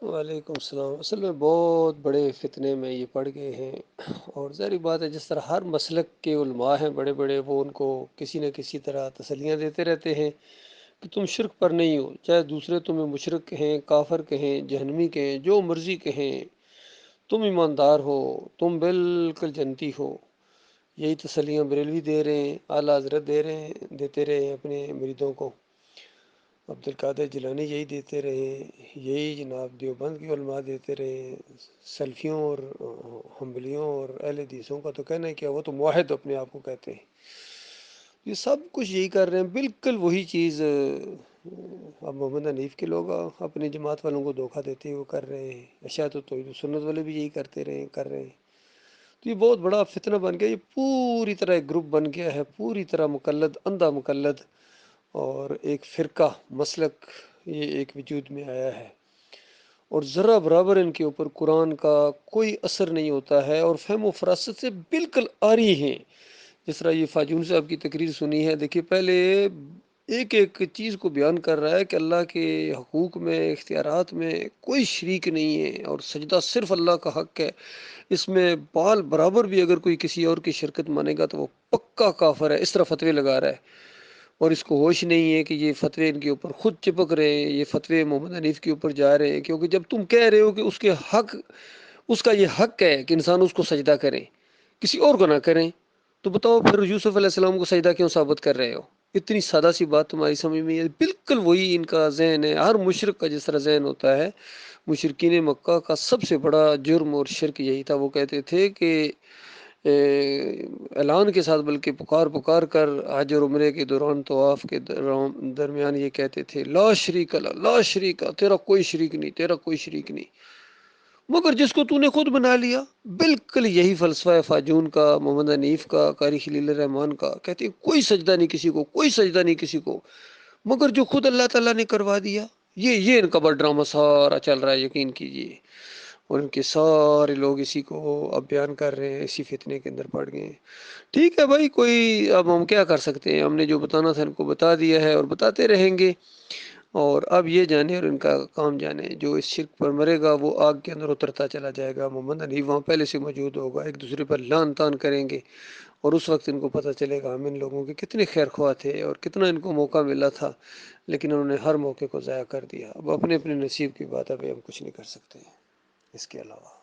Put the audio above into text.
وعلیکم السلام۔ اصل میں بہت بڑے فتنے میں یہ پڑ گئے ہیں، اور ظاہری بات ہے جس طرح ہر مسلک کے علماء ہیں بڑے بڑے، وہ ان کو کسی نہ کسی طرح تسلیاں دیتے رہتے ہیں کہ تم شرک پر نہیں ہو، چاہے دوسرے تمہیں مشرک کہیں، کافر کہیں، جہنمی کہیں، جو مرضی کہیں، تم ایماندار ہو، تم بالکل جنتی ہو۔ یہی تسلیاں بریلوی دے رہے ہیں، اعلیٰ حضرت دے رہے ہیں، دیتے رہے ہیں اپنے مریدوں کو، عبد القادر جیلانی یہی دیتے رہے، یہی جناب دیوبند کی علماء دیتے رہے، سلفیوں اور حنبلیوں اور اہل حدیثوں کا تو کہنا ہے کیا، وہ تو موحد اپنے آپ کو کہتے ہیں۔ یہ سب کچھ یہی کر رہے ہیں، بالکل وہی چیز اب محمد حنیف کے لوگ اپنی جماعت والوں کو دھوکہ دیتے ہوئے کر رہے ہیں، اشاعت و توحید و سنت والے بھی یہی کرتے رہے کر رہے ہیں۔ تو یہ بہت بڑا فتنہ بن گیا، یہ پوری طرح ایک گروپ بن گیا ہے، پوری طرح مقلد، اندھا مقلد، اور ایک فرقہ مسلک یہ ایک وجود میں آیا ہے، اور ذرہ برابر ان کے اوپر قرآن کا کوئی اثر نہیں ہوتا ہے، اور فہم و فراست سے بالکل آری ہیں۔ جس طرح یہ فاجون صاحب کی تقریر سنی ہے، دیکھیے پہلے ایک ایک چیز کو بیان کر رہا ہے کہ اللہ کے حقوق میں، اختیارات میں کوئی شریک نہیں ہے، اور سجدہ صرف اللہ کا حق ہے۔ اس میں بال برابر بھی اگر کوئی کسی اور کی شرکت مانے گا تو وہ پکا کافر ہے، اس طرح فتوے لگا رہا ہے، اور اس کو ہوش نہیں ہے کہ یہ فتوے ان کے اوپر خود چپک رہے ہیں، یہ فتوے محمد حنیف کے اوپر جا رہے ہیں، کیونکہ جب تم کہہ رہے ہو کہ اس کے حق، اس کا یہ حق ہے کہ انسان اس کو سجدہ کریں، کسی اور کو نہ کریں، تو بتاؤ پھر یوسف علیہ السلام کو سجدہ کیوں ثابت کر رہے ہو؟ اتنی سادہ سی بات تمہاری سمجھ میں ہے؟ بالکل وہی ان کا ذہن ہے، ہر مشرک کا جس طرح ذہن ہوتا ہے۔ مشرکین مکہ کا سب سے بڑا جرم اور شرک یہی تھا، وہ کہتے تھے کہ اعلان کے ساتھ، بلکہ پکار پکار کر حج اور عمرے کے دوران، طواف کے درمیان یہ کہتے تھے لا شریک اللہ، لا شریک، تیرا کوئی شریک نہیں، تیرا کوئی شریک نہیں، مگر جس کو تو نے خود بنا لیا۔ بالکل یہی فلسفہ ہے فاجون کا، محمد حنیف کا، قاری خلیل الرحمن کا، کہتے ہیں کوئی سجدہ نہیں کسی کو، کوئی سجدہ نہیں کسی کو، مگر جو خود اللہ تعالیٰ نے کروا دیا۔ یہ ان کا بڑا ڈرامہ سارا چل رہا ہے، یقین کیجئے، اور ان کے سارے لوگ اسی کو اب بیان کر رہے ہیں، اسی فتنے کے اندر پڑ گئے ہیں۔ ٹھیک ہے بھائی، کوئی اب ہم کیا کر سکتے ہیں، ہم نے جو بتانا تھا ان کو بتا دیا ہے، اور بتاتے رہیں گے، اور اب یہ جانے اور ان کا کام جانے، جو اس شرک پر مرے گا وہ آگ کے اندر اترتا چلا جائے گا۔ محمد حنیف وہاں پہلے سے موجود ہوگا، ایک دوسرے پر لعن طعن کریں گے، اور اس وقت ان کو پتہ چلے گا ہم ان لوگوں کے کتنے خیر خواہ تھے، اور کتنا ان کو موقع ملا تھا، لیکن انہوں نے ہر موقع کو ضائع کر دیا۔ اب اپنے اپنے نصیب کی بات ہے، ابھی ہم کچھ نہیں کر سکتے ہیں اس کے علاوہ۔